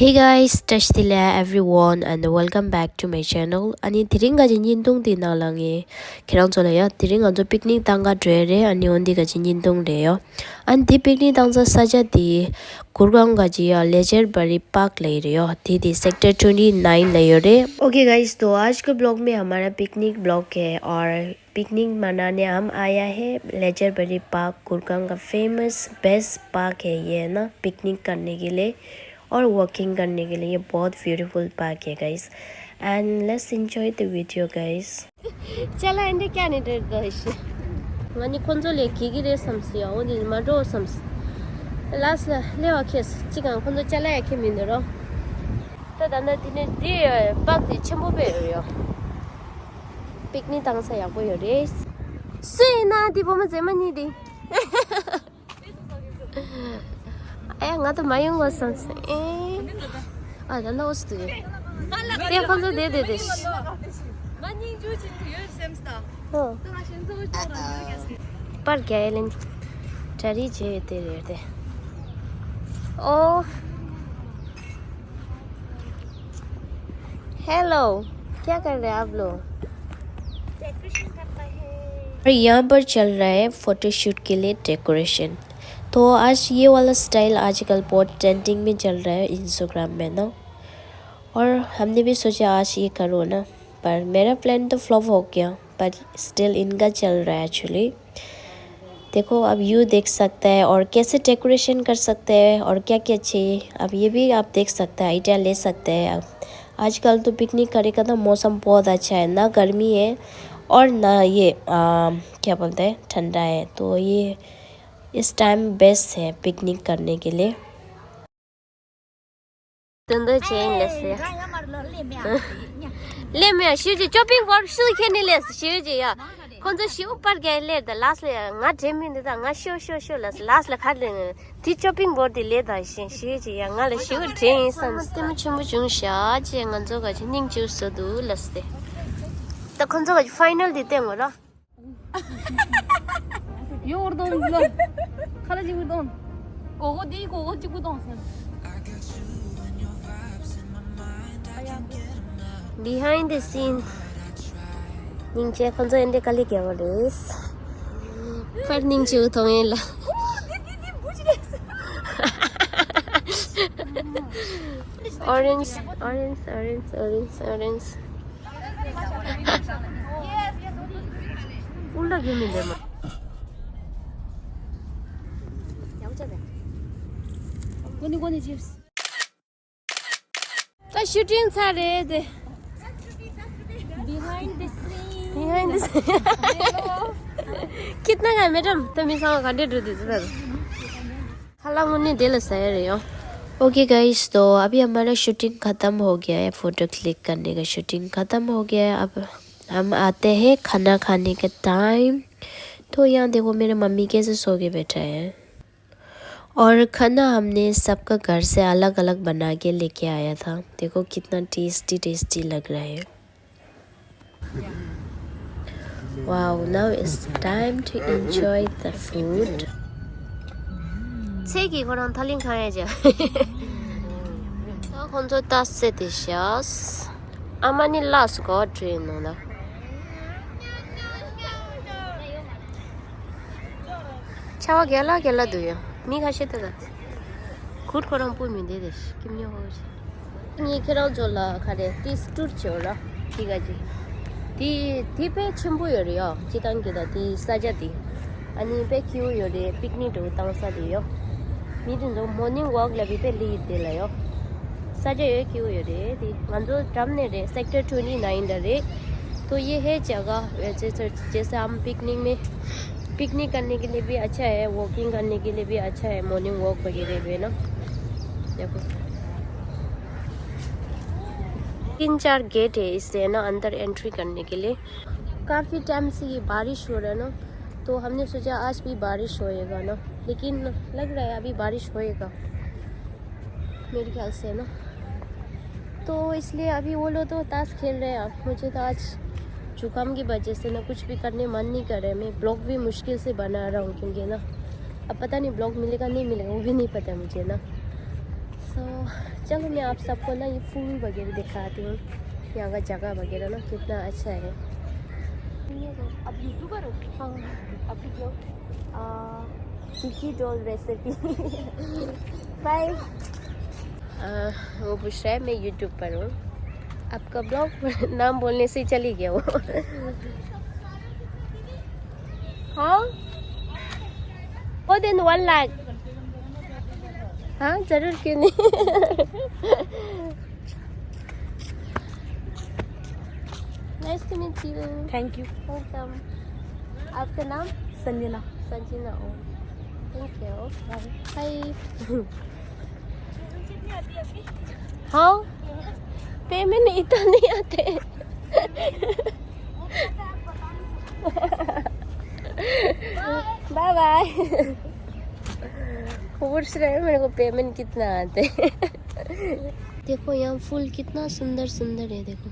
Hey guys, Tashtila everyone and welcome back to my channel. Ani thiringa jinjin tung ti na langi. Kirang chola ya thiringa jo picnic tanga dre ani ondi ga jinjin tung de yo. An di picnic tanga saja di Gurgaon ga ji ya Leisure Valley Park ले रहे हो दी sector 29 ले रहे। Okay guys, तो आज के blog में हमारा पिकनिक ब्लॉग है और पिकनिक मनाने हम आया है लेजर वैली पार्क। गुड़गांव का फेमस बेस्ट पार्क है ये ना, पिकनिक करने के लिए और वॉकिंग करने के लिए। ये बहुत ब्यूटीफुल पार्क है guys and let's enjoy the video guys. चला इंदे क्या नहीं डर guys money konzo le kigi re samsi ya oni ma ro sams last la lewa kes chigan konzo chala ya kemin ro ta dana dine di park de chembo be yo picnic tang sa ya bo yo re sui na di bo ma zema ni di哎，我都没用过上次。哎，啊，那老师对，对，放着对对对。哦。पर क्या है लेकिन चरी जे तेरे रहते ओ hello क्या कर रहे हैं आप लोग? और यहाँ पर चल रहा है फोटोशूट के लिए डेकोरेशन। तो आज ये वाला स्टाइल आजकल बहुत ट्रेंडिंग में चल रहा है इंस्टाग्राम में ना, और हमने भी सोचा आज ये करो ना, पर मेरा प्लान तो फ्लॉप हो गया, पर स्टिल इनका चल रहा है एक्चुअली। देखो अब यू देख सकता है और कैसे डेकोरेशन कर सकते हैं और क्या क्या चाहिए, अब ये भी आप देख सकते हैं, आइडिया ले सकते हैं। अब आजकल तो पिकनिक करे का ना मौसम बहुत अच्छा है, ना गर्मी है और ना ये क्या बोलते हैं ठंडा है, तो ये इस टाइम बेस्ट है पिकनिक करने के लिए। ले में शिवजी चॉपिंग बोर्ड शुरू करने ले शिवजी या कौन सा शिव ऊपर गए ले द लास्ट ले ना जेमिन दे ना शिव शिव शिव लास्ट ले खा ले ती चॉपिंग बोर्ड ले द शिवजी या ना ले शिव जेन संस्ते में चुम चुम शा जे ngन जो का निंग जू सदु लस्ते त कौन जो का फाइनल देते हैं मोला 요르돈 물론 카라지고 돈 고고디 고고지고 돈 behind the scene 닝제 건조 엔데 깔리 겨버리스 पर 닝제 우통엘라 orange orange orange orange orange 올라 개미인데 뭐 고니 집스 ता शूटिंग था रे दे behind the scene कितना का मैडम तुम इसका काटे दे दे हला मुन्ने दिल सही रही हो। ओके गाइस, तो अभी हमारा शूटिंग ख़त्म हो गया है, फ़ोटो क्लिक करने का शूटिंग ख़त्म हो गया है। अब हम आते हैं खाना खाने का टाइम। तो यहाँ देखो मेरे मम्मी कैसे सो के बैठे हैं, और खाना हमने सबका घर से अलग अलग बना के लेके आया था। देखो कितना टेस्टी टेस्टी लग रहा है। Wow, now it's time to enjoy the food. 책이 그런 털린 가야죠. 혼자 따스 디셔스. 아마니 라스고 드리노나. 차와 gel라 도요. 미 가시다가. 굿 거랑 보면 되듯이. 김여호지. 이 그런 졸라 가래. 디스투르 졸라. 디가지. 디 디페 첨부요리요. 지단기다 디 사자디. 아니 베큐 요리 피크닉도 당사디요. 미든도 모닝 walk लबी पे लीड दे लायो सजे ये क्यों ये रे दी मंजो टमने रे सेक्टर 29 रे। तो ये है जगह जैसे हम पिकनिक करने के लिए भी अच्छा है, वॉकिंग करने के लिए भी अच्छा है, मॉर्निंग वॉक वगैरह भी ना। देखो 3-4 गेट है इससे ना अंदर एंट्री करने के लिए। काफ़ी टाइम से ये बारिश हो रहा है ना, तो हमने सोचा आज भी बारिश होएगा ना, लेकिन लग रहा है अभी बारिश होएगा मेरे ख्याल से ना। तो इसलिए अभी वो लोग तो ताश खेल रहे हैं। मुझे तो आज जुकाम की वजह से ना कुछ भी करने मन नहीं कर रहा है। मैं ब्लॉग भी मुश्किल से बना रहा हूँ क्योंकि ना अब पता नहीं ब्लॉग मिलेगा नहीं मिलेगा वो भी नहीं पता मुझे ना। सो चलो मैं आप सबको ना ये फूल वगैरह दिखाती हूँ, यहाँ का जगह वगैरह ना कितना अच्छा है। अब यूट्यूबर हो? हाँ, अब ब्लॉग डिकीडोल रेसिपी। बाय। वो पूछ रहा है मैं यूट्यूब पर हूँ, आपका ब्लॉग नाम बोलने से ही चली गया वो। हाँ, more than 1 लाख। हाँ जरूर, क्यों नहीं। Nice to meet you. Thank you. Welcome. आपका नाम? Sanjana. Sanjana. Oh thank you. Hi. हाँ, पेमेंट इतना नहीं आते। Bye bye. पूछ रहे हैं मेरे को पेमेंट कितना आते। देखो यहाँ फूल कितना सुंदर सुंदर है, देखो।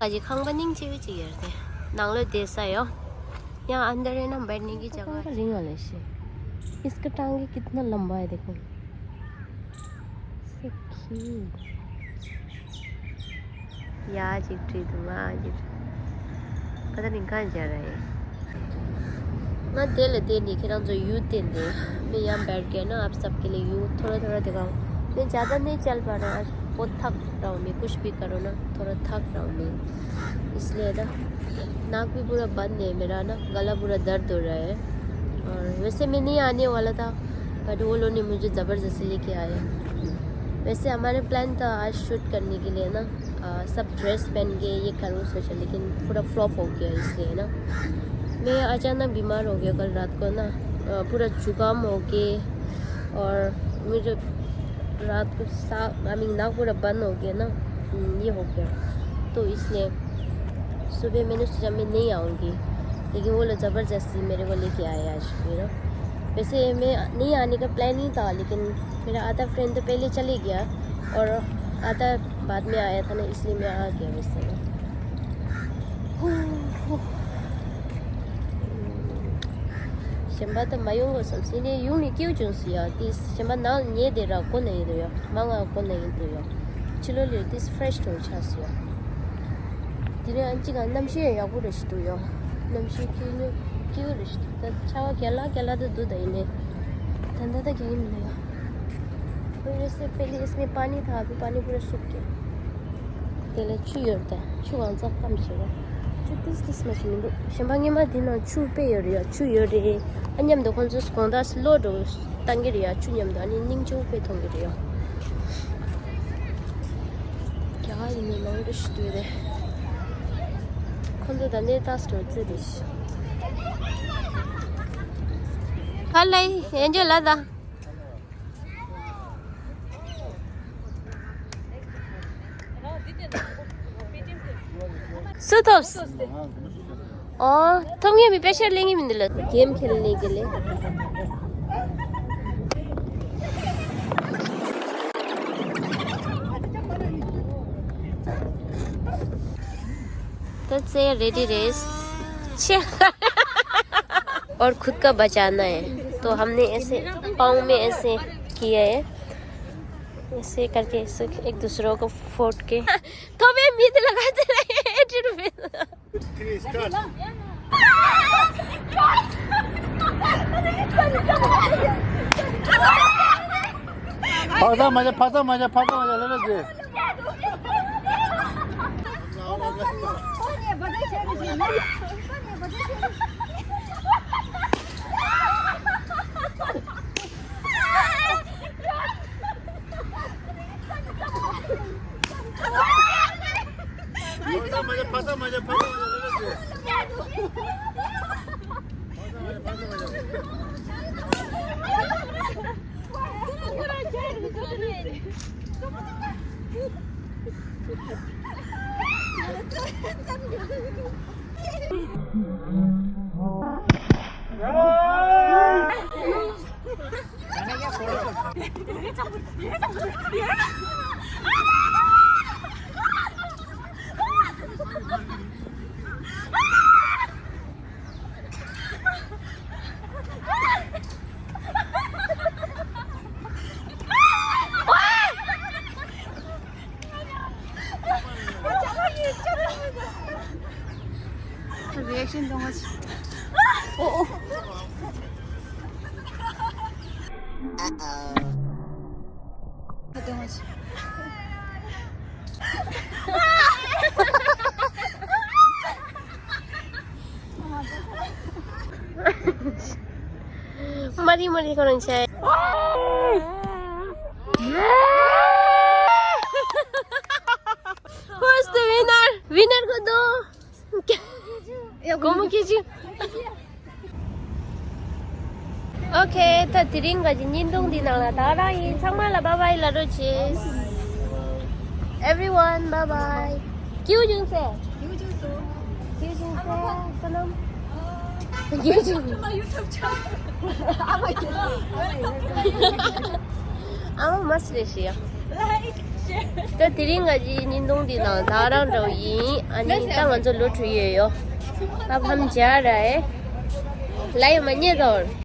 아직 항반닝 지우지게 नांगलो देसायो। यहाँ अंदर है ना बैठने की जगह। रिंग वाले से इसका टांगे कितना लंबा है, देखो। यार चिट्ठी दूंगा आज, पता नहीं कहाँ जा रहा है। ना दे लिखे ना जो यू दे मैं यहाँ बैठ गया ना, आप सबके लिए यू थोड़ा थोड़ा दिखाऊँ। मैं ज़्यादा नहीं चल पा रहा, आज बहुत थक रहा हूँ मैं, कुछ भी करो ना थोड़ा थक रहा हूँ मैं, इसलिए ना नाक भी पूरा बंद है मेरा ना, गला पूरा दर्द हो रहा है। और वैसे मैं नहीं आने वाला था, पर वो लोग ने मुझे ज़बरदस्ती लेके आए। वैसे हमारे प्लान था आज शूट करने के लिए ना, सब ड्रेस पहन के ये करूँ सोचा, लेकिन पूरा फ्लॉप हो गया, इसलिए ना मैं अचानक बीमार हो गया कल रात को ना, पूरा जुकाम हो के, और मुझे रात को नाक पूरा बंद हो गया ना, ये हो गया। तो इसलिए सुबह मैंने सोचा मैं नहीं आऊँगी, लेकिन वो लोग ज़बरदस्ती मेरे को लेके आए आज भी ना। वैसे मैं नहीं आने का प्लान ही था, लेकिन मेरा आधा फ्रेंड तो पहले चले गया और आधा बाद में आया था ना, इसलिए मैं आ गया वैसे ना। 셴바도 마용거 섬시네 용이 끼우준수야. This 셴바 나 니에데라 고네이도요. 망아 고네이도요. 칠월일 this fresh 도 찼어요. 디네 안지가 남시에 야부르시도요. 남시 끼우르시도. 차와 gel라도 두다이네. ठंडा था क्या ही मिलेगा। फिर इससे पहले इसमें पानी था, अभी पानी पूरा सूख गया। तेरे चुयोरता चुगांसा कम चला। this machine shambangema dina chu peyoria chu yore anyam do konso skonda slow do tangeria chunyam do ani ning chu pe thongeria kya ine long de stude konso da ne ta sto zedish halai enjo lada सुतोस तुम ये भी pressure लेंगे मिंदला game खेलने के लिए। तो से ready race और खुद का बचाना है, तो हमने ऐसे पाँव में ऐसे किया है, ऐसे करके ऐसे एक दूसरों को फोड़ के तो मैं मीद लगाते रहे। फाता मजा ले मजा 리액션 동아지. 동아지. Mari korang cai. Who's the winner? Winner ko do. Kamu kiji. Okay, ta tiring ga jin dong di nang la ta ra yin chang ma la bye bye la ro cheese. Everyone, bye bye. Kyu jung se. Kyu jung se. Sanam. Kyu jung. Ama mas resia. Ta tiring ga jin dong di nang ta ra ro yin ani ta ngan zo lo chui ye yo. Ta pham ja ra e. Lai ma nye zo.